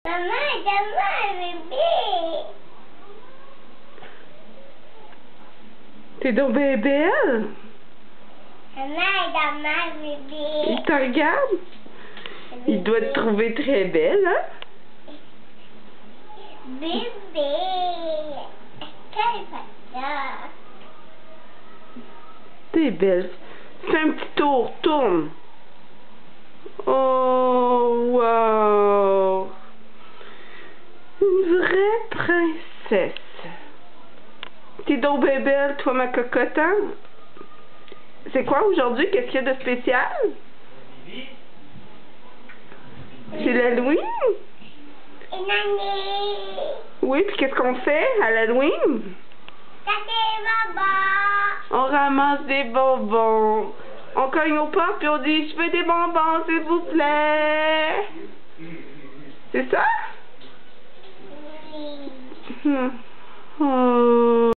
Maman, bébé. T'es donc bien belle. Maman, bébé. Il te regarde. Il doit te trouver très belle, hein? Bébé. Quelle photo. T'es belle. Fais un petit tour, tourne. Oh, wow. Une vraie princesse. T'es donc bien belle, toi, ma cocotte. C'est quoi aujourd'hui? Qu'est-ce qu'il y a de spécial? C'est l'Halloween? Une année. Oui, puis qu'est-ce qu'on fait à l'Halloween? On ramasse des bonbons. On cogne aux portes puis on dit « Je veux des bonbons, s'il vous plaît. » C'est ça? Oui. Oh.